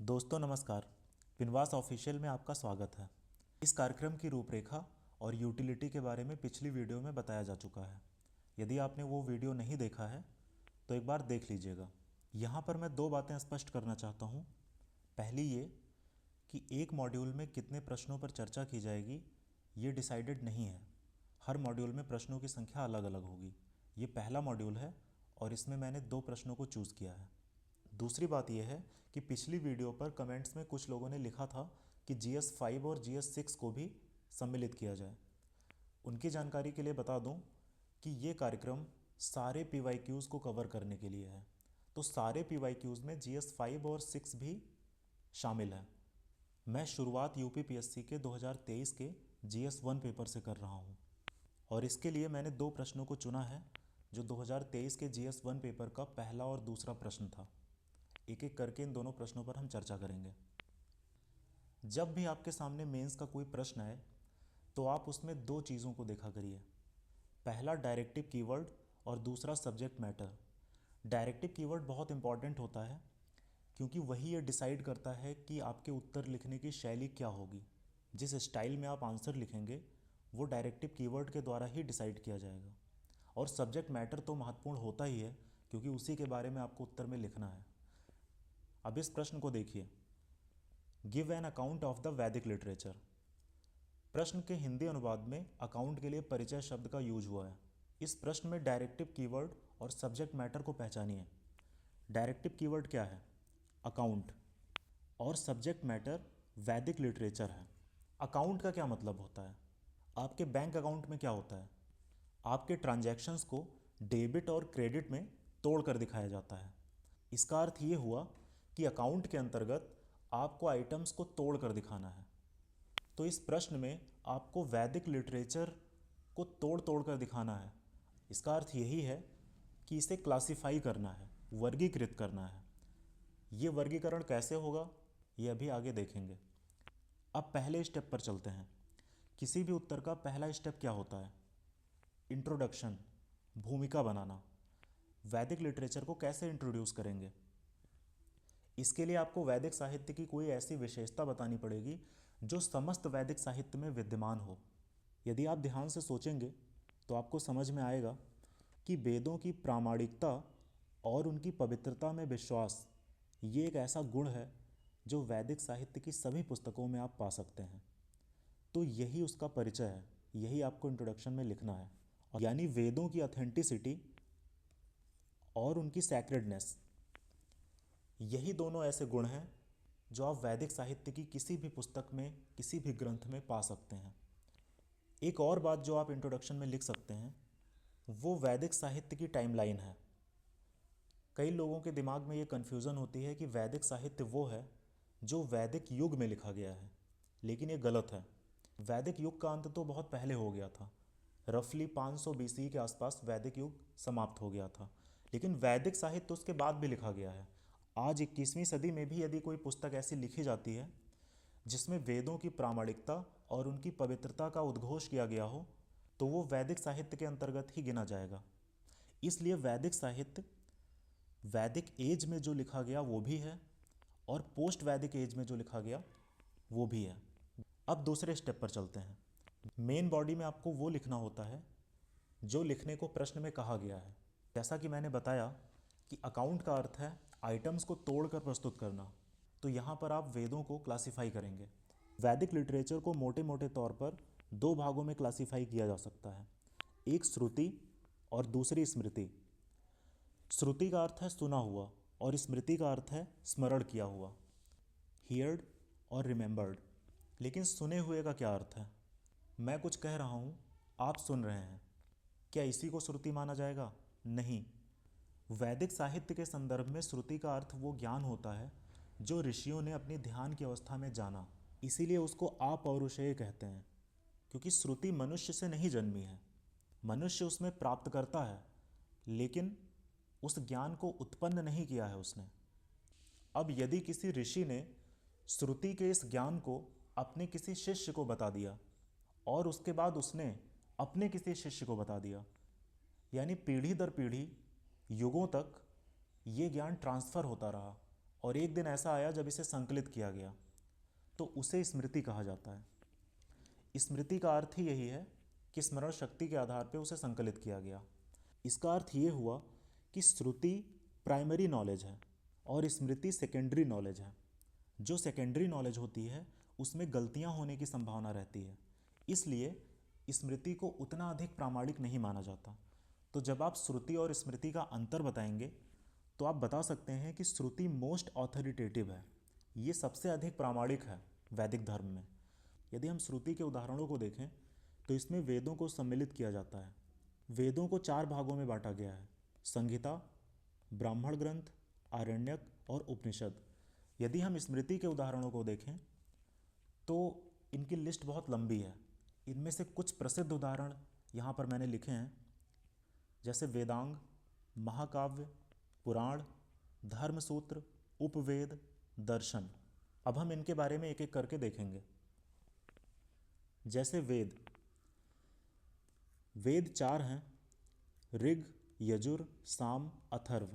दोस्तों नमस्कार। पिनवास ऑफिशियल में आपका स्वागत है। इस कार्यक्रम की रूपरेखा और यूटिलिटी के बारे में पिछली वीडियो में बताया जा चुका है। यदि आपने वो वीडियो नहीं देखा है तो एक बार देख लीजिएगा। यहाँ पर मैं दो बातें स्पष्ट करना चाहता हूँ। पहली ये कि एक मॉड्यूल में कितने प्रश्नों पर चर्चा की जाएगी ये डिसाइडेड नहीं है। हर मॉड्यूल में प्रश्नों की संख्या अलग अलग होगी। ये पहला मॉड्यूल है और इसमें मैंने 2 प्रश्नों को चूज़ किया है। दूसरी बात यह है कि पिछली वीडियो पर कमेंट्स में कुछ लोगों ने लिखा था कि GS5 और GS6 को भी सम्मिलित किया जाए। उनकी जानकारी के लिए बता दूं कि ये कार्यक्रम सारे PYQs को कवर करने के लिए है, तो सारे PYQs में GS5 और 6 भी शामिल है। मैं शुरुआत UPPSC के 2023 के GS1 पेपर से कर रहा हूँ और इसके लिए मैंने 2 प्रश्नों को चुना है जो 2023 के GS1 पेपर का पहला और दूसरा प्रश्न था। एक एक करके इन दोनों प्रश्नों पर हम चर्चा करेंगे। जब भी आपके सामने मेंस का कोई प्रश्न आए तो आप उसमें 2 चीज़ों को देखा करिए। पहला डायरेक्टिव कीवर्ड और दूसरा सब्जेक्ट मैटर। डायरेक्टिव कीवर्ड बहुत इंपॉर्टेंट होता है क्योंकि वही ये डिसाइड करता है कि आपके उत्तर लिखने की शैली क्या होगी। जिस स्टाइल में आप आंसर लिखेंगे वो डायरेक्टिव कीवर्ड के द्वारा ही डिसाइड किया जाएगा। और सब्जेक्ट मैटर तो महत्वपूर्ण होता ही है क्योंकि उसी के बारे में आपको उत्तर में लिखना है। अब इस प्रश्न को देखिए, give an account of the वैदिक लिटरेचर। प्रश्न के हिंदी अनुवाद में अकाउंट के लिए परिचय शब्द का यूज हुआ है। इस प्रश्न में डायरेक्टिव कीवर्ड और सब्जेक्ट मैटर को पहचानिए। डायरेक्टिव कीवर्ड क्या है? अकाउंट। और सब्जेक्ट मैटर वैदिक लिटरेचर है। अकाउंट का क्या मतलब होता है? आपके बैंक अकाउंट में क्या होता है? आपके ट्रांजैक्शंस को डेबिट और क्रेडिट में तोड़ कर दिखाया जाता है। इसका अर्थ ये हुआ कि अकाउंट के अंतर्गत आपको आइटम्स को तोड़ कर दिखाना है। तो इस प्रश्न में आपको वैदिक लिटरेचर को तोड़ तोड़ कर दिखाना है। इसका अर्थ यही है कि इसे क्लासिफाई करना है, वर्गीकृत करना है। ये वर्गीकरण कैसे होगा ये अभी आगे देखेंगे। अब पहले स्टेप पर चलते हैं। किसी भी उत्तर का पहला स्टेप क्या होता है? इंट्रोडक्शन, भूमिका बनाना। वैदिक लिटरेचर को कैसे इंट्रोड्यूस करेंगे? इसके लिए आपको वैदिक साहित्य की कोई ऐसी विशेषता बतानी पड़ेगी जो समस्त वैदिक साहित्य में विद्यमान हो। यदि आप ध्यान से सोचेंगे तो आपको समझ में आएगा कि वेदों की प्रामाणिकता और उनकी पवित्रता में विश्वास ये एक ऐसा गुण है जो वैदिक साहित्य की सभी पुस्तकों में आप पा सकते हैं। तो यही उसका परिचय है, यही आपको इंट्रोडक्शन में लिखना है। यानी वेदों की ऑथेंटिसिटी और उनकी सैक्रेडनेस, यही दोनों ऐसे गुण हैं जो आप वैदिक साहित्य की किसी भी पुस्तक में, किसी भी ग्रंथ में पा सकते हैं। एक और बात जो आप इंट्रोडक्शन में लिख सकते हैं वो वैदिक साहित्य की टाइमलाइन है। कई लोगों के दिमाग में ये कन्फ्यूज़न होती है कि वैदिक साहित्य वो है जो वैदिक युग में लिखा गया है, लेकिन ये गलत है। वैदिक युग का अंत तो बहुत पहले हो गया था। रफली 500 BC के आसपास वैदिक युग समाप्त हो गया था, लेकिन वैदिक साहित्य उसके बाद भी लिखा गया है। आज 21वीं सदी में भी यदि कोई पुस्तक ऐसी लिखी जाती है जिसमें वेदों की प्रामाणिकता और उनकी पवित्रता का उद्घोष किया गया हो तो वो वैदिक साहित्य के अंतर्गत ही गिना जाएगा। इसलिए वैदिक साहित्य वैदिक एज में जो लिखा गया वो भी है और पोस्ट वैदिक एज में जो लिखा गया वो भी है। अब दूसरे स्टेप पर चलते हैं। मेन बॉडी में आपको वो लिखना होता है जो लिखने को प्रश्न में कहा गया है। जैसा कि मैंने बताया कि अकाउंट का अर्थ है आइटम्स को तोड़कर प्रस्तुत करना, तो यहाँ पर आप वेदों को क्लासिफाई करेंगे। वैदिक लिटरेचर को मोटे मोटे तौर पर 2 भागों में क्लासिफाई किया जा सकता है, एक श्रुति और दूसरी स्मृति। श्रुति का अर्थ है सुना हुआ और स्मृति का अर्थ है स्मरण किया हुआ, हियर्ड और रिमेंबर्ड। लेकिन सुने हुए का क्या अर्थ है? मैं कुछ कह रहा हूँ, आप सुन रहे हैं, क्या इसी को श्रुति माना जाएगा? नहीं। वैदिक साहित्य के संदर्भ में श्रुति का अर्थ वो ज्ञान होता है जो ऋषियों ने अपनी ध्यान की अवस्था में जाना। इसीलिए उसको अपौरुषेय कहते हैं, क्योंकि श्रुति मनुष्य से नहीं जन्मी है। मनुष्य उसमें प्राप्त करता है लेकिन उस ज्ञान को उत्पन्न नहीं किया है उसने। अब यदि किसी ऋषि ने श्रुति के इस ज्ञान को अपने किसी शिष्य को बता दिया और उसके बाद उसने अपने किसी शिष्य को बता दिया, यानी पीढ़ी दर पीढ़ी युगों तक ये ज्ञान ट्रांसफ़र होता रहा और एक दिन ऐसा आया जब इसे संकलित किया गया, तो उसे स्मृति कहा जाता है। स्मृति का अर्थ ही यही है कि स्मरण शक्ति के आधार पर उसे संकलित किया गया। इसका अर्थ ये हुआ कि श्रुति प्राइमरी नॉलेज है और स्मृति सेकेंडरी नॉलेज है। जो सेकेंडरी नॉलेज होती है उसमें गलतियां होने की संभावना रहती है, इसलिए स्मृति को उतना अधिक प्रामाणिक नहीं माना जाता। तो जब आप श्रुति और स्मृति का अंतर बताएंगे तो आप बता सकते हैं कि श्रुति मोस्ट ऑथोरिटेटिव है, ये सबसे अधिक प्रामाणिक है वैदिक धर्म में। यदि हम श्रुति के उदाहरणों को देखें तो इसमें वेदों को सम्मिलित किया जाता है। वेदों को 4 भागों में बांटा गया है: संहिता, ब्राह्मण ग्रंथ, आरण्यक और उपनिषद। यदि हम स्मृति के उदाहरणों को देखें तो इनकी लिस्ट बहुत लंबी है। इनमें से कुछ प्रसिद्ध उदाहरण यहाँ पर मैंने लिखे हैं, जैसे वेदांग, महाकाव्य, पुराण, धर्मसूत्र, उपवेद, दर्शन। अब हम इनके बारे में एक एक करके देखेंगे। जैसे वेद 4 हैं: ऋग, यजुर, साम, अथर्व।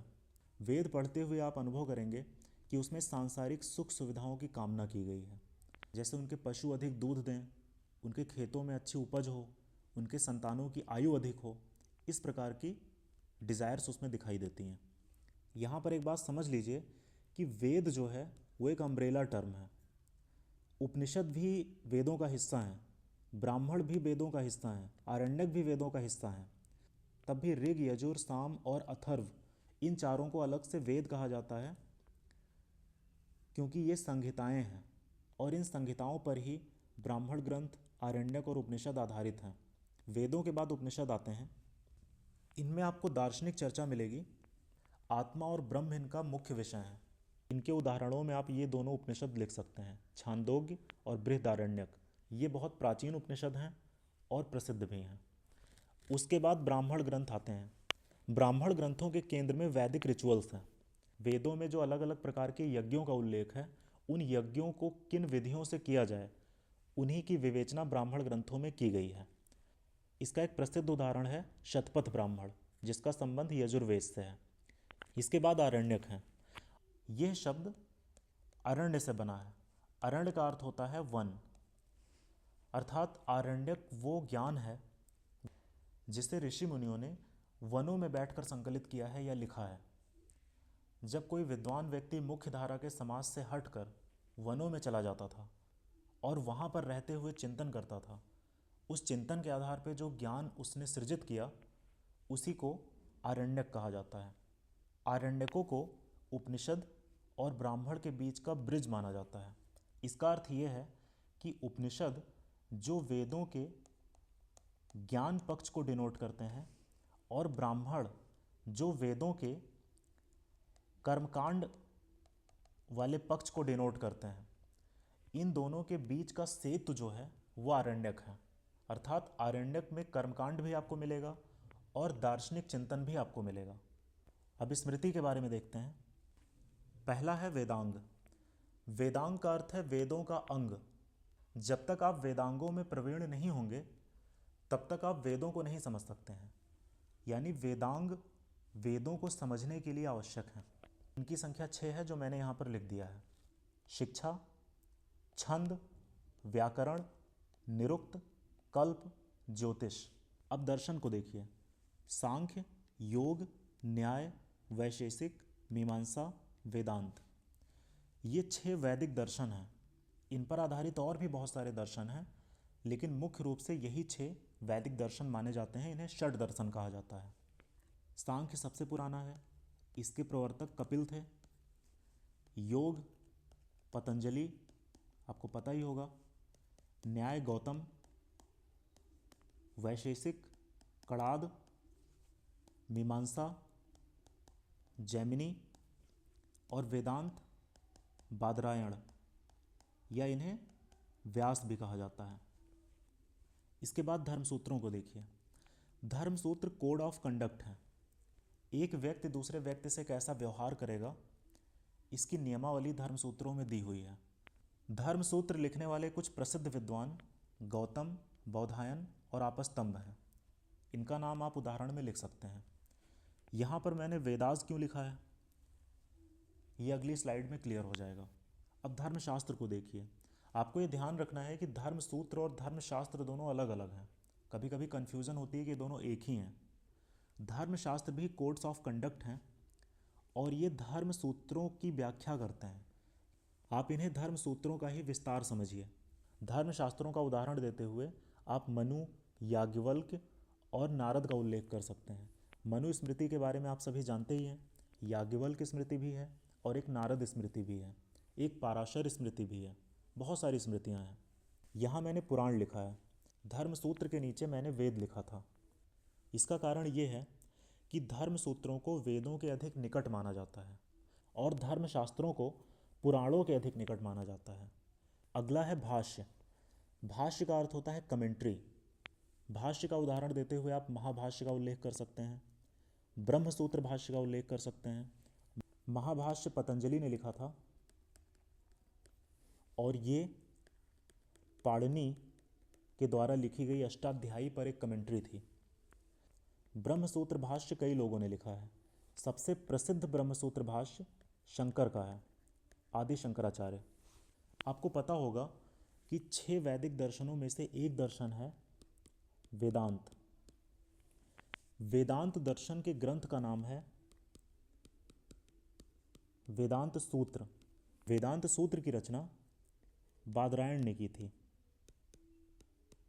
वेद पढ़ते हुए आप अनुभव करेंगे कि उसमें सांसारिक सुख सुविधाओं की कामना की गई है, जैसे उनके पशु अधिक दूध दें, उनके खेतों में अच्छी उपज हो, उनके संतानों की आयु अधिक हो। इस प्रकार की डिज़ायर्स उसमें दिखाई देती हैं। यहाँ पर एक बात समझ लीजिए कि वेद जो है वो एक अम्ब्रेला टर्म है। उपनिषद भी वेदों का हिस्सा हैं, ब्राह्मण भी वेदों का हिस्सा हैं, आरण्यक भी वेदों का हिस्सा हैं। तब भी ऋग, यजुर, साम और अथर्व, इन चारों को अलग से वेद कहा जाता है, क्योंकि ये संहिताएं हैं और इन संहिताओं पर ही ब्राह्मण ग्रंथ, आरण्यक और उपनिषद आधारित हैं। वेदों के बाद उपनिषद आते हैं। इनमें आपको दार्शनिक चर्चा मिलेगी। आत्मा और ब्रह्म इनका मुख्य विषय है। इनके उदाहरणों में आप ये दोनों उपनिषद लिख सकते हैं, छांदोग्य और बृहदारण्यक। ये बहुत प्राचीन उपनिषद हैं और प्रसिद्ध भी हैं। उसके बाद ब्राह्मण ग्रंथ आते हैं। ब्राह्मण ग्रंथों के केंद्र में वैदिक रिचुअल्स हैं। वेदों में जो अलग अलग प्रकार के यज्ञों का उल्लेख है, उन यज्ञों को किन विधियों से किया जाए, उन्हीं की विवेचना ब्राह्मण ग्रंथों में की गई है। इसका एक प्रसिद्ध उदाहरण है शतपथ ब्राह्मण, जिसका संबंध यजुर्वेद से है। इसके बाद आरण्यक हैं। यह शब्द अरण्य से बना है। अरण्य का अर्थ होता है वन, अर्थात आरण्यक वो ज्ञान है जिसे ऋषि मुनियों ने वनों में बैठकर संकलित किया है या लिखा है। जब कोई विद्वान व्यक्ति मुख्य धारा के समाज से हटकर वनों में चला जाता था और वहाँ पर रहते हुए चिंतन करता था, उस चिंतन के आधार पर जो ज्ञान उसने सृजित किया, उसी को आरण्यक कहा जाता है। आरण्यकों को उपनिषद और ब्राह्मण के बीच का ब्रिज माना जाता है। इसका अर्थ ये है कि उपनिषद जो वेदों के ज्ञान पक्ष को डिनोट करते हैं और ब्राह्मण जो वेदों के कर्मकांड वाले पक्ष को डिनोट करते हैं, इन दोनों के बीच का सेतु जो है वो आरण्यक है। अर्थात आरण्यक में कर्मकांड भी आपको मिलेगा और दार्शनिक चिंतन भी आपको मिलेगा। अब स्मृति के बारे में देखते हैं। पहला है वेदांग। वेदांग का अर्थ है वेदों का अंग। जब तक आप वेदांगों में प्रवीण नहीं होंगे तब तक आप वेदों को नहीं समझ सकते हैं। यानी वेदांग वेदों को समझने के लिए आवश्यक हैं। इनकी संख्या 6 है जो मैंने यहाँ पर लिख दिया है: शिक्षा, छंद, व्याकरण, निरुक्त, कल्प, ज्योतिष। अब दर्शन को देखिए। सांख्य, योग, न्याय, वैशेषिक, मीमांसा, वेदांत। ये 6 वैदिक दर्शन हैं। इन पर आधारित और भी बहुत सारे दर्शन हैं, लेकिन मुख्य रूप से यही 6 वैदिक दर्शन माने जाते हैं। इन्हें षड दर्शन कहा जाता है। सांख्य सबसे पुराना है, इसके प्रवर्तक कपिल थे। योग पतंजलि, आपको पता ही होगा। न्याय गौतम, वैशेषिक कणाद, मीमांसा जैमिनी और वेदांत बादरायण, या इन्हें व्यास भी कहा जाता है। इसके बाद धर्मसूत्रों को देखिए। धर्मसूत्र कोड ऑफ कंडक्ट है। एक व्यक्ति दूसरे व्यक्ति से कैसा व्यवहार करेगा, इसकी नियमावली धर्मसूत्रों में दी हुई है। धर्मसूत्र लिखने वाले कुछ प्रसिद्ध विद्वान गौतम, बौधायन और आपस्तंभ हैं। इनका नाम आप उदाहरण में लिख सकते हैं। यहाँ पर मैंने वेदास क्यों लिखा है? ये अगली स्लाइड में क्लियर हो जाएगा। अब धर्मशास्त्र को देखिए। आपको ये ध्यान रखना है कि धर्म सूत्र और धर्मशास्त्र दोनों अलग अलग हैं। कभी कभी कन्फ्यूज़न होती है कि दोनों एक ही हैं। धर्मशास्त्र भी कोड्स ऑफ कंडक्ट हैं और ये धर्म सूत्रों की व्याख्या करते हैं। आप इन्हें धर्म सूत्रों का ही विस्तार समझिए। धर्मशास्त्रों का उदाहरण देते हुए आप मनु, याज्ञवल्क्य और नारद का उल्लेख कर सकते हैं। मनु स्मृति के बारे में आप सभी जानते ही हैं। याज्ञवल्क्य स्मृति भी है और एक नारद स्मृति भी है, एक पाराशर स्मृति भी है। बहुत सारी स्मृतियाँ हैं। यहाँ मैंने पुराण लिखा है, धर्म सूत्र के नीचे मैंने वेद लिखा था। इसका कारण ये है कि धर्म सूत्रों को वेदों के अधिक निकट माना जाता है और धर्मशास्त्रों को पुराणों के अधिक निकट माना जाता है। अगला है भाष्य। भाष्य का अर्थ होता है कमेंट्री। भाष्य का उदाहरण देते हुए आप महाभाष्य का उल्लेख कर सकते हैं, ब्रह्मसूत्र भाष्य का उल्लेख कर सकते हैं। महाभाष्य पतंजलि ने लिखा था और ये पाणिनि के द्वारा लिखी गई अष्टाध्यायी पर एक कमेंट्री थी। ब्रह्मसूत्र भाष्य कई लोगों ने लिखा है। सबसे प्रसिद्ध ब्रह्मसूत्र भाष्य शंकर का है, आदि शंकराचार्य। आपको पता होगा कि 6 वैदिक दर्शनों में से एक दर्शन है वेदांत। वेदांत दर्शन के ग्रंथ का नाम है वेदांत सूत्र। वेदांत सूत्र की रचना बादरायण ने की थी।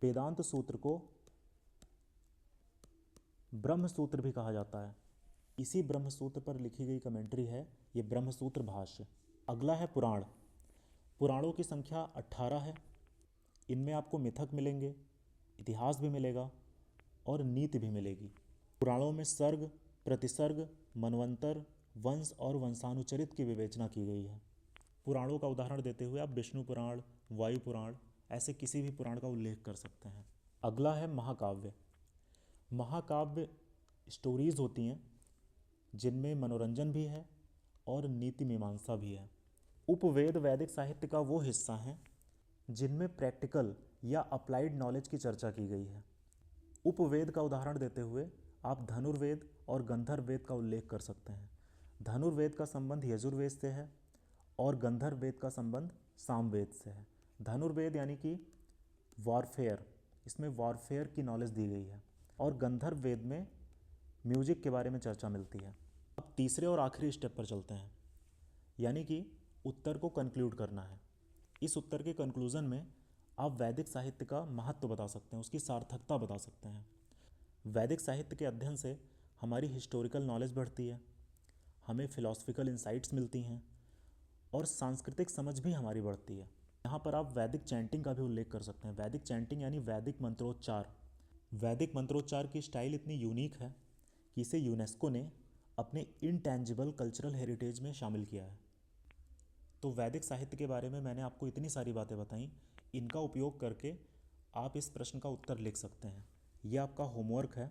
वेदांत सूत्र को ब्रह्मसूत्र भी कहा जाता है। इसी ब्रह्मसूत्र पर लिखी गई कमेंट्री है ये ब्रह्मसूत्र भाष्य। अगला है पुराण। पुराणों की संख्या 18 है। इनमें आपको मिथक मिलेंगे, इतिहास भी मिलेगा और नीति भी मिलेगी। पुराणों में सर्ग, प्रतिसर्ग, मनवंतर, वंश और वंशानुचरित की विवेचना की गई है। पुराणों का उदाहरण देते हुए आप विष्णु पुराण, वायु पुराण, ऐसे किसी भी पुराण का उल्लेख कर सकते हैं। अगला है महाकाव्य। महाकाव्य स्टोरीज होती हैं जिनमें मनोरंजन भी है और नीति मीमांसा भी है। उपवेद वैदिक साहित्य का वो हिस्सा है जिनमें प्रैक्टिकल या अप्लाइड नॉलेज की चर्चा की गई है। उपवेद का उदाहरण देते हुए आप धनुर्वेद और गंधर्व वेद का उल्लेख कर सकते हैं। धनुर्वेद का संबंध यजुर्वेद से है और गंधर्व वेद का संबंध सामवेद से है। धनुर्वेद यानी कि वॉरफेयर, इसमें वॉरफेयर की नॉलेज दी गई है और गंधर्व वेद में म्यूजिक के बारे में चर्चा मिलती है। अब तीसरे और आखिरी स्टेप पर चलते हैं, यानी कि उत्तर को कंक्लूड करना है। इस उत्तर के कंक्लूजन में आप वैदिक साहित्य का महत्व बता सकते हैं, उसकी सार्थकता बता सकते हैं। वैदिक साहित्य के अध्ययन से हमारी हिस्टोरिकल नॉलेज बढ़ती है, हमें फिलॉसफिकल इंसाइट्स मिलती हैं और सांस्कृतिक समझ भी हमारी बढ़ती है। यहाँ पर आप वैदिक चैंटिंग का भी उल्लेख कर सकते हैं। वैदिक चैंटिंग यानी वैदिक मंत्रोच्चार। वैदिक मंत्रोच्चार की स्टाइल इतनी यूनिक है कि इसे यूनेस्को ने अपने इनटैंजिबल कल्चरल हेरिटेज में शामिल किया है। तो वैदिक साहित्य के बारे में मैंने आपको इतनी सारी बातें बताई, इनका उपयोग करके आप इस प्रश्न का उत्तर लिख सकते हैं। ये आपका होमवर्क है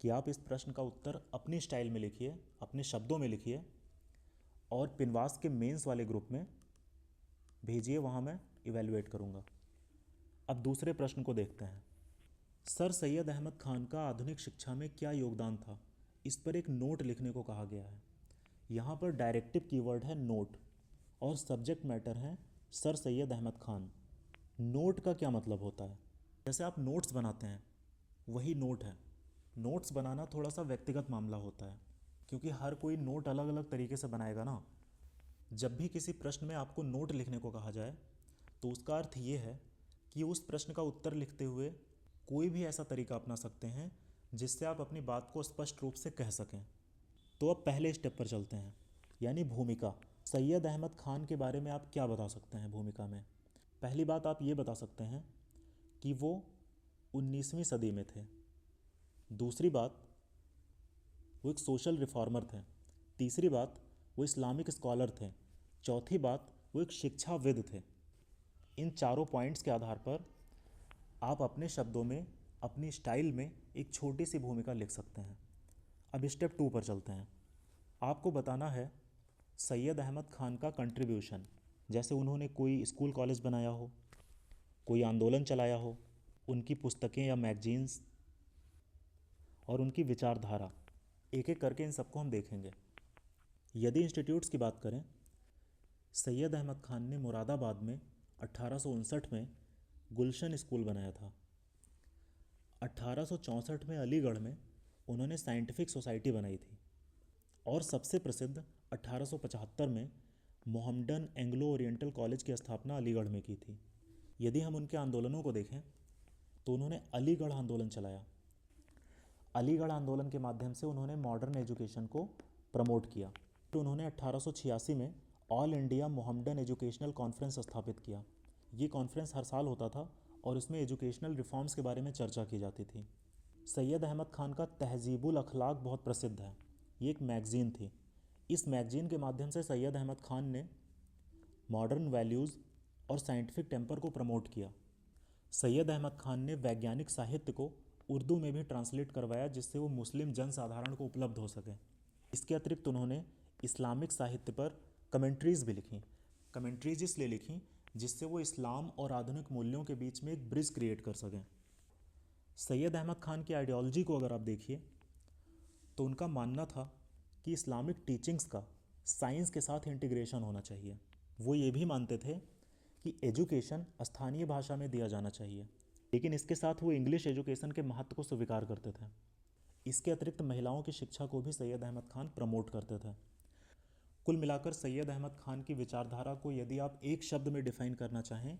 कि आप इस प्रश्न का उत्तर अपनी स्टाइल में लिखिए, अपने शब्दों में लिखिए और पिनवास के मेंस वाले ग्रुप में भेजिए, वहाँ मैं इवैल्यूएट करूँगा। अब दूसरे प्रश्न को देखते हैं। सर सैयद अहमद खान का आधुनिक शिक्षा में क्या योगदान था? इस पर एक नोट लिखने को कहा गया है। यहाँ पर डायरेक्टिव कीवर्ड है नोट और सब्जेक्ट मैटर है सर सैयद अहमद खान। नोट का क्या मतलब होता है? जैसे आप नोट्स बनाते हैं, वही नोट है। नोट्स बनाना थोड़ा सा व्यक्तिगत मामला होता है क्योंकि हर कोई नोट अलग अलग तरीके से बनाएगा ना। जब भी किसी प्रश्न में आपको नोट लिखने को कहा जाए तो उसका अर्थ ये है कि उस प्रश्न का उत्तर लिखते हुए कोई भी ऐसा तरीका अपना सकते हैं जिससे आप अपनी बात को स्पष्ट रूप से कह सकें। तो अब पहले स्टेप पर चलते हैं, यानी भूमिका। सैयद अहमद खान के बारे में आप क्या बता सकते हैं भूमिका में? पहली बात आप ये बता सकते हैं कि वो 19वीं सदी में थे। दूसरी बात, वो एक सोशल रिफॉर्मर थे। तीसरी बात, वो इस्लामिक स्कॉलर थे। चौथी बात, वो एक शिक्षाविद थे। इन चारों पॉइंट्स के आधार पर आप अपने शब्दों में, अपनी स्टाइल में एक छोटी सी भूमिका लिख सकते हैं। अब स्टेप 2 पर चलते हैं। आपको बताना है सैयद अहमद खान का कंट्रीब्यूशन, जैसे उन्होंने कोई स्कूल कॉलेज बनाया हो, कोई आंदोलन चलाया हो, उनकी पुस्तकें या मैगजीन्स और उनकी विचारधारा। एक एक करके इन सबको हम देखेंगे। यदि इंस्टीट्यूट्स की बात करें, सैयद अहमद खान ने मुरादाबाद में 1859 में गुलशन स्कूल बनाया था। 1864 में अलीगढ़ में उन्होंने साइंटिफिक सोसाइटी बनाई थी और सबसे प्रसिद्ध 1875 में मोहम्मडन एंग्लो ओरिएंटल कॉलेज की स्थापना अलीगढ़ में की थी। यदि हम उनके आंदोलनों को देखें तो उन्होंने अलीगढ़ आंदोलन चलाया। अलीगढ़ आंदोलन के माध्यम से उन्होंने मॉडर्न एजुकेशन को प्रमोट किया। तो उन्होंने 1886 में all India Mohammedan educational conference स्थापित किया। ये कॉन्फ्रेंस हर साल होता था और इसमें एजुकेशनल रिफॉर्म्स के बारे में चर्चा की जाती थी। सैयद अहमद खान का तहजीबुल अखलाक बहुत प्रसिद्ध है। ये एक मैगज़ीन थी। इस मैगज़ीन के माध्यम से सैयद अहमद खान ने मॉडर्न वैल्यूज़ और साइंटिफिक टेम्पर को प्रमोट किया। सैयद अहमद खान ने वैज्ञानिक साहित्य को उर्दू में भी ट्रांसलेट करवाया जिससे वो मुस्लिम जनसाधारण को उपलब्ध हो सके। इसके अतिरिक्त उन्होंने इस्लामिक साहित्य पर कमेंट्रीज़ भी लिखी। कमेंट्रीज इसलिए लिखी जिससे वो इस्लाम और आधुनिक मूल्यों के बीच में एक ब्रिज क्रिएट कर सकें। सैयद अहमद खान की आइडियोलॉजी को अगर आप देखिए तो उनका मानना था कि इस्लामिक टीचिंग्स का साइंस के साथ इंटीग्रेशन होना चाहिए। वो ये भी मानते थे कि एजुकेशन स्थानीय भाषा में दिया जाना चाहिए, लेकिन इसके साथ वो इंग्लिश एजुकेशन के महत्व को स्वीकार करते थे। इसके अतिरिक्त महिलाओं की शिक्षा को भी सैयद अहमद खान प्रमोट करते थे। कुल मिलाकर सैयद अहमद खान की विचारधारा को यदि आप एक शब्द में डिफाइन करना चाहें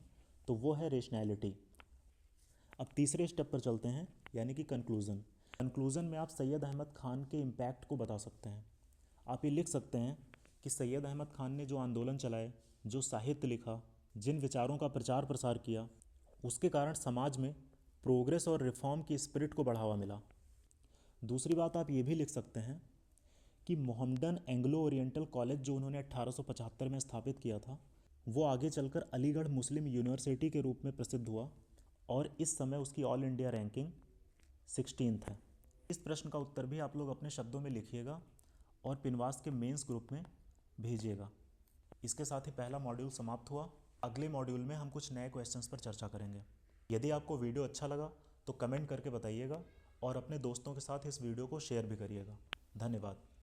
तो वो है रेशनैलिटी। अब तीसरे स्टेप पर चलते हैं, यानी कि कंक्लूज़न। कंक्लूज़न में आप सैयद अहमद खान के इम्पैक्ट को बता सकते हैं। आप ये लिख सकते हैं कि सैयद अहमद खान ने जो आंदोलन चलाए, जो साहित्य लिखा, जिन विचारों का प्रचार प्रसार किया, उसके कारण समाज में प्रोग्रेस और रिफॉर्म की स्पिरिट को बढ़ावा मिला। दूसरी बात आप ये भी लिख सकते हैं कि मोहम्मडन एंग्लो ओरिएंटल कॉलेज जो उन्होंने 1875 में स्थापित किया था, वो आगे चलकर अलीगढ़ मुस्लिम यूनिवर्सिटी के रूप में प्रसिद्ध हुआ और इस समय उसकी ऑल इंडिया रैंकिंग 16th है। इस प्रश्न का उत्तर भी आप लोग अपने शब्दों में लिखिएगा और पिनवास के मेंस ग्रुप में भेजिएगा। इसके साथ ही पहला मॉड्यूल समाप्त हुआ। अगले मॉड्यूल में हम कुछ नए क्वेश्चंस पर चर्चा करेंगे। यदि आपको वीडियो अच्छा लगा तो कमेंट करके बताइएगा और अपने दोस्तों के साथ इस वीडियो को शेयर भी करिएगा। धन्यवाद।